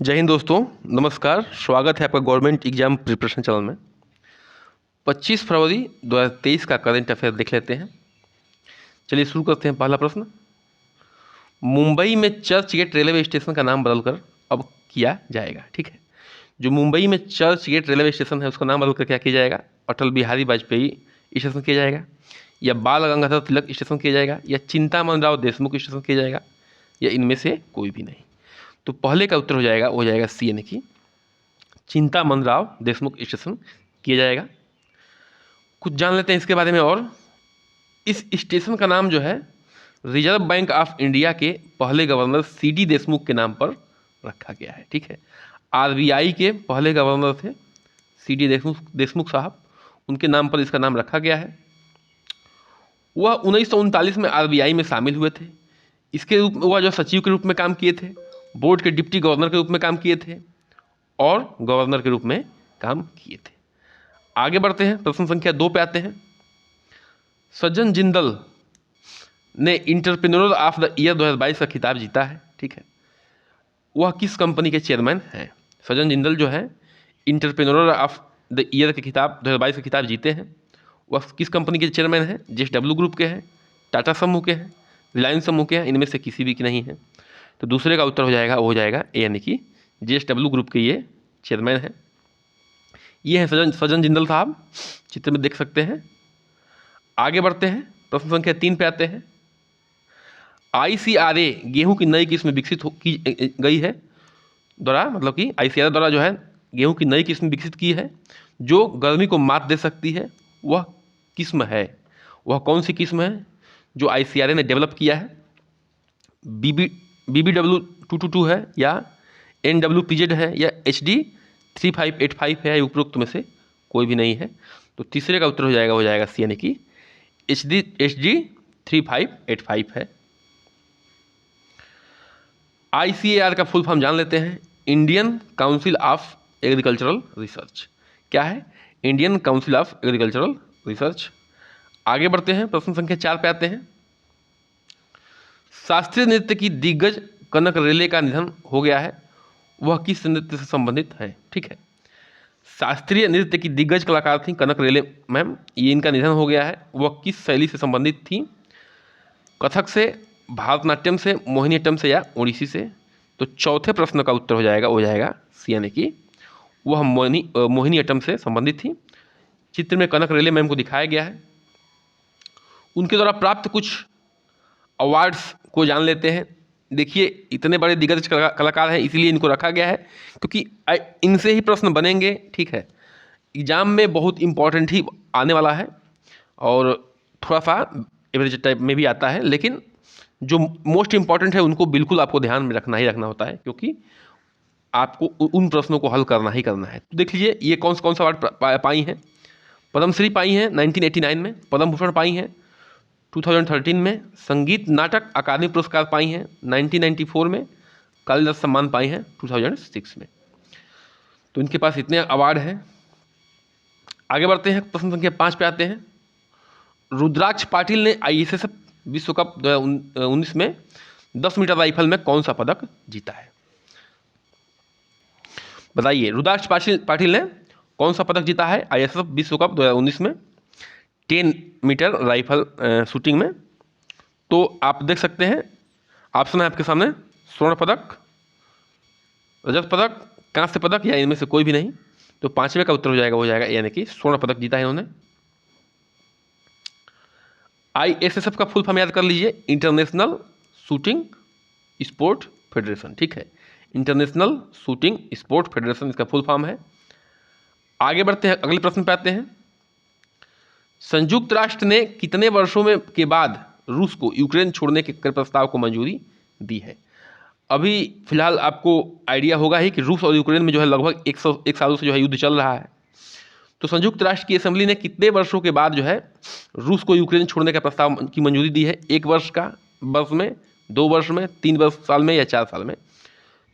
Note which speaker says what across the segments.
Speaker 1: जय हिंद दोस्तों, नमस्कार। स्वागत है आपका गवर्नमेंट एग्जाम प्रिपरेशन चैनल में। 25 फरवरी 2023 का करंट अफेयर देख लेते हैं। चलिए शुरू करते हैं। पहला प्रश्न, मुंबई में चर्च गेट रेलवे स्टेशन का नाम बदलकर अब किया जाएगा। ठीक है, जो मुंबई में चर्च गेट रेलवे स्टेशन है उसका नाम बदलकर क्या किया जाएगा? अटल बिहारी वाजपेयी स्टेशन किया जाएगा, या बाल गंगाधर तिलक स्टेशन किया जाएगा, या चिंतामन राव देशमुख स्टेशन किया जाएगा, या इनमें से कोई भी नहीं। तो पहले का उत्तर हो जाएगा सी, यानी कि चिंतामन राव देशमुख स्टेशन किया जाएगा। कुछ जान लेते हैं इसके बारे में। और इस स्टेशन का नाम जो है रिजर्व बैंक ऑफ इंडिया के पहले गवर्नर सीडी देशमुख के नाम पर रखा गया है। ठीक है, आरबीआई के पहले गवर्नर थे सीडी देशमुख साहब, उनके नाम पर इसका नाम रखा गया है। वह 1939 में आरबीआई में शामिल हुए थे। इसके रूप में वह जो सचिव के रूप में काम किए थे, बोर्ड के डिप्टी गवर्नर के रूप में काम किए थे और गवर्नर के रूप में काम किए थे। आगे बढ़ते हैं, प्रश्न संख्या 2 पे आते हैं। सज्जन जिंदल ने इंटरप्रेन्योर ऑफ द ईयर 2022 का खिताब जीता है। ठीक है, वह किस कंपनी के चेयरमैन हैं? सज्जन जिंदल जो है इंटरप्रेन्योर ऑफ द ईयर के खिताब 2022 का खिताब जीते हैं। वह किस कंपनी के चेयरमैन हैं? जेएसडब्ल्यू ग्रुप के हैं, टाटा समूह के हैं, रिलायंस समूह के हैं, इनमें से किसी भी की नहीं है। तो दूसरे का उत्तर हो जाएगा ए, यानी कि जेएसडब्ल्यू ग्रुप के ये चेयरमैन हैं। ये हैं सज्जन जिंदल साहब, चित्र में देख सकते हैं। आगे बढ़ते हैं, प्रश्न संख्या 3 पे आते हैं। आईसीआरए गेहूं की नई किस्म विकसित की गई है द्वारा, मतलब कि आईसीआरए द्वारा जो है गेहूं की नई किस्म विकसित की है जो गर्मी को मात दे सकती है। वह किस्म है, वह कौन सी किस्म है जो आईसीआरए ने डेवलप किया है? BBW222 है, या NWPZ है, या HD3585 है, उपरोक्त में से कोई भी नहीं है। तो तीसरे का उत्तर हो जाएगा सी, यानी कि HD3585 है। ICAR का फुल फॉर्म जान लेते हैं। Indian council of agricultural research. क्या है? Indian council of agricultural research. आगे बढ़ते हैं, प्रश्न संख्या 4 पे आते हैं। शास्त्रीय नृत्य की दिग्गज कनक रेले का निधन हो गया है, वह किस नृत्य से संबंधित है? ठीक है, शास्त्रीय नृत्य की दिग्गज कलाकार थी कनक रेले मैम, ये इनका निधन हो गया है। वह किस शैली से संबंधित थी? कथक से, भारतनाट्यम से, मोहिनीअट्टम से, या ओडिसी से? तो चौथे प्रश्न का उत्तर हो जाएगा सी, यानी कि वह मोहिनीअट्टम से संबंधित थी। चित्र में कनक रेले मैम को दिखाया गया है। उनके द्वारा प्राप्त कुछ अवार्ड्स को जान लेते हैं। देखिए, इतने बड़े दिग्गज कलाकार हैं, इसीलिए इनको रखा गया है क्योंकि इनसे ही प्रश्न बनेंगे। ठीक है, एग्जाम में बहुत इंपॉर्टेंट ही आने वाला है और थोड़ा सा एवरेज टाइप में भी आता है, लेकिन जो मोस्ट इंपॉर्टेंट है उनको बिल्कुल आपको ध्यान में रखना ही रखना होता है, क्योंकि आपको उन प्रश्नों को हल करना ही करना है। तो देख लीजिए, ये कौन सा अवार्ड पाई हैं। पद्मश्री पाई हैं 1989 में, पद्म भूषण पाई हैं 2013 में, संगीत नाटक अकादमी पुरस्कार पाई हैं 1994 में, कालिदास सम्मान पाई हैं 2006 में। तो इनके पास इतने अवार्ड हैं। आगे बढ़ते हैं, प्रश्न संख्या 5 पे आते हैं। रुद्राक्ष पाटिल ने ISSF विश्व कप 2019 में 10 मीटर राइफल में कौन सा पदक जीता है? बताइए, रुद्राक्ष पाटिल ने कौन सा पदक जीता है ISSF विश्व कप 2019 में 10 मीटर राइफल शूटिंग में? तो आप देख सकते हैं, ऑप्शन है आपके सामने, स्वर्ण पदक, रजत पदक, कांस्य पदक, या इनमें से कोई भी नहीं। तो पांचवें का उत्तर हो जाएगा यानी कि स्वर्ण पदक जीता है इन्होंने। ISSF का फुल फॉर्म याद कर लीजिए, इंटरनेशनल शूटिंग स्पोर्ट फेडरेशन। ठीक है, इंटरनेशनल शूटिंग स्पोर्ट फेडरेशन इसका फुल फॉर्म है। आगे बढ़ते हैं, अगले प्रश्न पे आते हैं। संयुक्त राष्ट्र ने कितने वर्षों में के बाद रूस को यूक्रेन छोड़ने के प्रस्ताव को मंजूरी दी है? अभी फिलहाल आपको आइडिया होगा ही कि रूस और यूक्रेन में जो है लगभग 101 सालों से जो है युद्ध चल रहा है। तो संयुक्त राष्ट्र की असेंबली ने कितने वर्षों के बाद जो है रूस को यूक्रेन छोड़ने का प्रस्ताव की मंजूरी दी है? 1 वर्ष का, वर्ष में, 2 वर्ष में, 3 वर्ष साल में, या 4 साल में?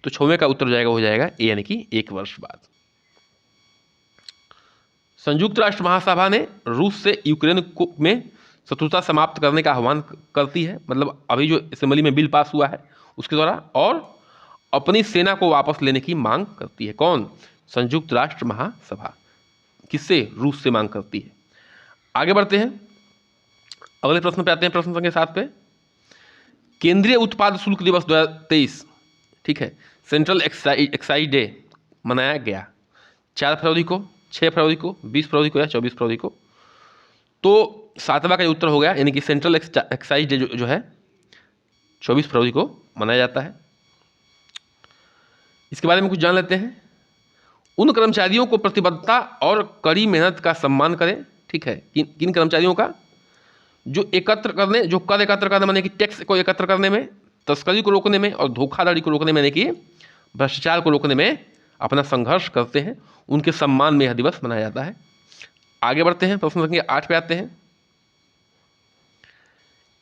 Speaker 1: तो 6वें का उत्तर हो जाएगा ए, यानी कि 1 वर्ष बाद। संयुक्त राष्ट्र महासभा ने रूस से यूक्रेन में शत्रुता समाप्त करने का आह्वान करती है, मतलब अभी जो असेंबली में बिल पास हुआ है उसके द्वारा, और अपनी सेना को वापस लेने की मांग करती है? कौन? संयुक्त राष्ट्र महासभा। किससे? रूस से मांग करती है। आगे बढ़ते हैं, अगले प्रश्न पे आते हैं, प्रश्न संख्या 7 पे। केंद्रीय उत्पाद शुल्क दिवस 2023, ठीक है, सेंट्रल एक्साइज डे मनाया गया 4 फरवरी को, 6 फरवरी को, 20 फरवरी को या 24 फरवरी को? तो 7वां का उत्तर हो गया, यानी कि सेंट्रल एक्साइज डे जो है 24 फरवरी को मनाया जाता है। इसके बारे में कुछ जान लेते हैं। उन कर्मचारियों को प्रतिबद्धता और कड़ी मेहनत का सम्मान करें, ठीक है, किन कर्मचारियों का? जो कर एकत्र करने माने कि टैक्स को एकत्र करने में, तस्करी को रोकने में और धोखाधड़ी को रोकने में, यानी कि भ्रष्टाचार को रोकने में अपना संघर्ष करते हैं, उनके सम्मान में यह दिवस मनाया जाता है। आगे बढ़ते हैं, प्रश्न संख्या 8 पे आते हैं।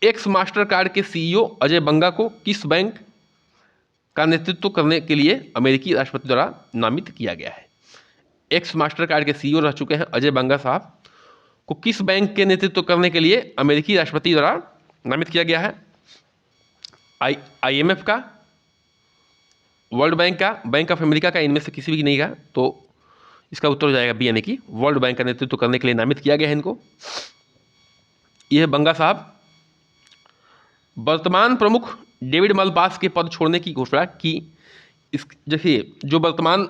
Speaker 1: एक्स मास्टर कार्ड के सीईओ अजय बंगा को किस बैंक का नेतृत्व करने के लिए अमेरिकी राष्ट्रपति द्वारा नामित किया गया है? एक्स मास्टर कार्ड के सीईओ रह चुके हैं अजय बंगा साहब को किस बैंक के नेतृत्व करने के लिए अमेरिकी राष्ट्रपति द्वारा नामित किया गया है? IMF का, वर्ल्ड बैंक का, बैंक ऑफ अमेरिका का, इनमें से किसी भी नहीं का? तो इसका उत्तर हो जाएगा बी, यानी कि वर्ल्ड बैंक का नेतृत्व करने के लिए नामित किया गया है इनको। यह बंगा साहब। वर्तमान प्रमुख डेविड मलपास के पद छोड़ने की घोषणा की। इस देखिए, जो वर्तमान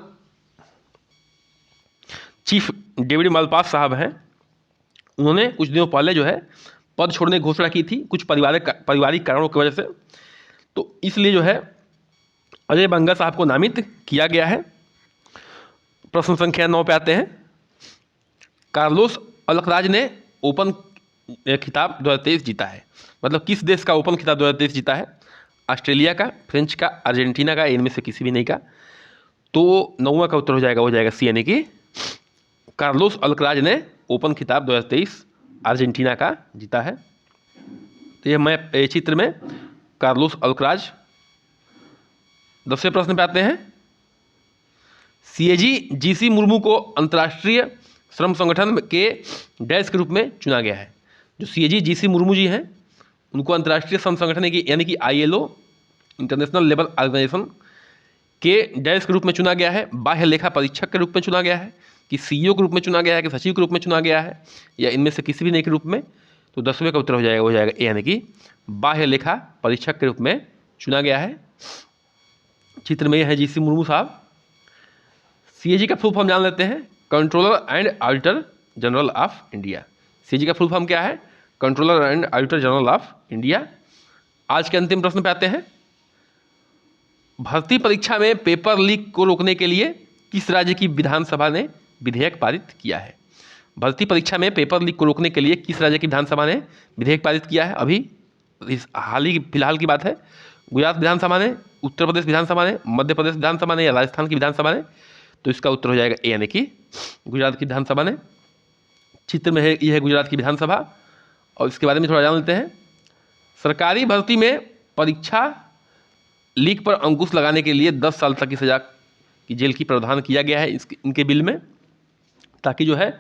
Speaker 1: चीफ डेविड मलपास साहब हैं, उन्होंने कुछ दिनों पहले जो है पद छोड़ने की घोषणा की थी कुछ पारिवारिक कारणों की वजह से। तो इसलिए जो है अजय बंगा साहब को नामित किया गया है। प्रश्न संख्या 9 पे आते हैं। कार्लोस अल्कराज ने ओपन खिताब 2023 जीता है, मतलब किस देश का ओपन खिताब 2023 जीता है? ऑस्ट्रेलिया का, फ्रेंच का, अर्जेंटीना का, इनमें से किसी भी नहीं का? तो 9वां का उत्तर हो जाएगा सी, यानी कि कार्लोस अल्कराज ने ओपन खिताब 2023 अर्जेंटीना का जीता है। तो यह चित्र में कार्लोस अल्कराज। 10वें प्रश्न पे आते हैं। CAG GC मुर्मू को अंतर्राष्ट्रीय श्रम संगठन के डैश के रूप में चुना गया है। जो CAG GC मुर्मू जी हैं, उनको अंतर्राष्ट्रीय श्रम संगठन यानी कि ILO, इंटरनेशनल लेबर ऑर्गेनाइजेशन के डैश के रूप में चुना गया है। बाह्य लेखा परीक्षक के रूप में चुना गया है, कि CEO के रूप में चुना गया है, कि सचिव के रूप में चुना गया है, या इनमें से किसी भी नहीं के रूप में? तो 10वें का उत्तर हो जाएगा ए, यानी कि बाह्य लेखा परीक्षक के रूप में चुना गया है। चित्र में यह है GC मुर्मू साहब। CAG का फुल फॉर्म जान लेते हैं, controller and auditor general of India. CAG का फुल फॉर्म क्या है? Controller and auditor general of India. आज के अंतिम प्रश्न पे आते हैं। भर्ती परीक्षा में पेपर लीक को रोकने के लिए किस राज्य की विधानसभा ने विधेयक पारित किया है? भर्ती परीक्षा में पेपर लीक को रोकने के लिए किस राज्य की विधानसभा ने विधेयक पारित किया है? अभी फिलहाल की बात है। गुजरात विधानसभा ने, उत्तर प्रदेश विधानसभा ने, मध्य प्रदेश विधानसभा ने, या राजस्थान की विधानसभा ने? तो इसका उत्तर हो जाएगा ए, यानी कि गुजरात की विधानसभा ने। चित्र में है, यह है गुजरात की विधानसभा। और इसके बारे में थोड़ा जान लेते हैं। सरकारी भर्ती में परीक्षा लीक पर अंकुश लगाने के लिए 10 साल तक की सजा की जेल की प्रावधान किया गया है इनके बिल में, ताकि जो है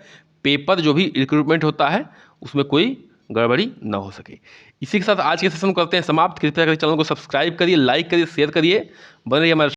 Speaker 1: पेपर जो भी रिक्रूटमेंट होता है उसमें कोई गड़बड़ी ना हो सके। इसी के साथ आज के सेशन करते हैं समाप्त। कृपया करके चैनल को सब्सक्राइब करिए, लाइक करिए, शेयर करिए, बने रहिए हमारे